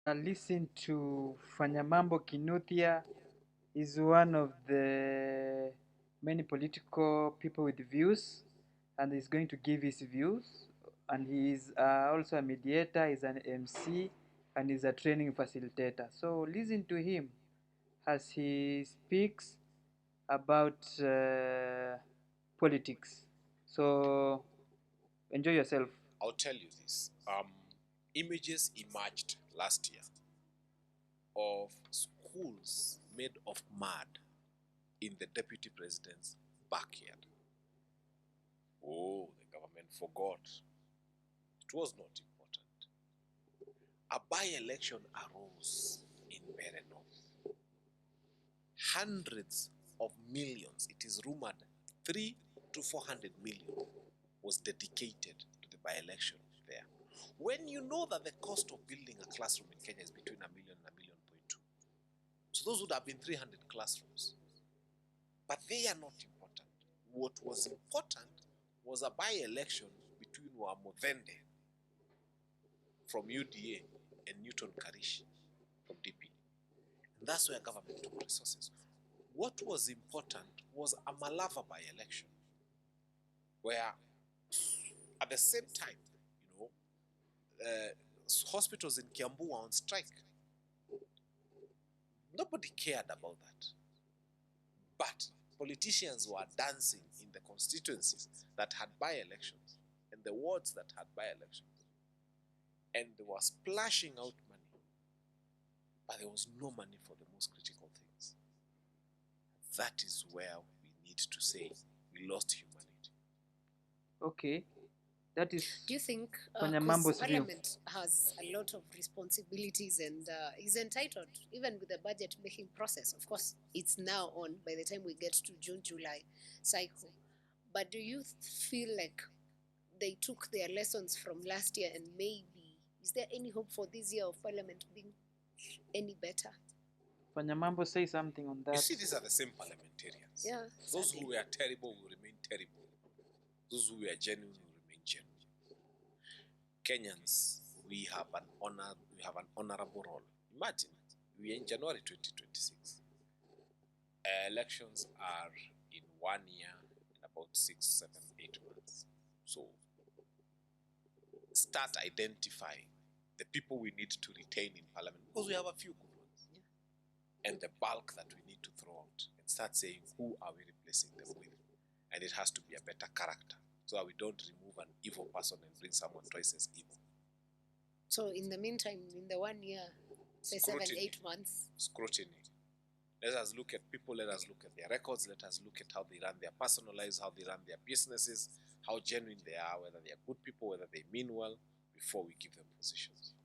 Listen to Fanya Mambo. Kinuthia is one of the many political people with views, and he's going to give his views. And he is also a mediator, he's an MC, and he's a training facilitator. So listen to him as he speaks about politics. So enjoy yourself. I'll tell you this. Images emerged last year of schools made of mud in the deputy president's backyard. Oh, the government forgot. It was not important. A by-election arose in Mbeere North. Hundreds of millions, it is rumored 3 to 400 million, was dedicated to the by-election there. When you know that the cost of building a classroom in Kenya is between $1 million and $1.2 million. So those would have been 300 classrooms. But they are not important. What was important was a by-election between Wamodhende from UDA and Newton Karish from DP. And that's where government took resources. What was important was a Malava by-election, where at the same time, hospitals in Kiambu were on strike. Nobody cared about that. But politicians were dancing in the constituencies that had by-elections and the wards that had by-elections. And they were splashing out money. But there was no money for the most critical things. That is where we need to say we lost humanity. Okay. That is. Do you think Mambo's Parliament has a lot of responsibilities and is entitled, even with the budget making process? Of course, it's now on by the time we get to June, July cycle. But do you feel like they took their lessons from last year, and maybe is there any hope for this year of Parliament being any better? Fanya Mambo, say something on that. You see, these are the same parliamentarians. Yeah. Those who were terrible will remain terrible. Those who were genuine will remain genuine. Kenyans, we have an honorable role. Imagine, we are in January 2026. Elections are in 1 year, in about 6, 7, 8 months. So, start identifying the people we need to retain in parliament, because we have a few good ones. Yeah. And the bulk that we need to throw out, and start saying, who are we replacing them with? And it has to be a better character, so that we don't remove an evil person and bring someone twice as evil. So in the meantime, in the 1 year, say scrutiny. 7, 8 months. Scrutiny. Let us look at people, let us look at their records, let us look at how they run their personal lives, how they run their businesses, how genuine they are, whether they are good people, whether they mean well, before we give them positions.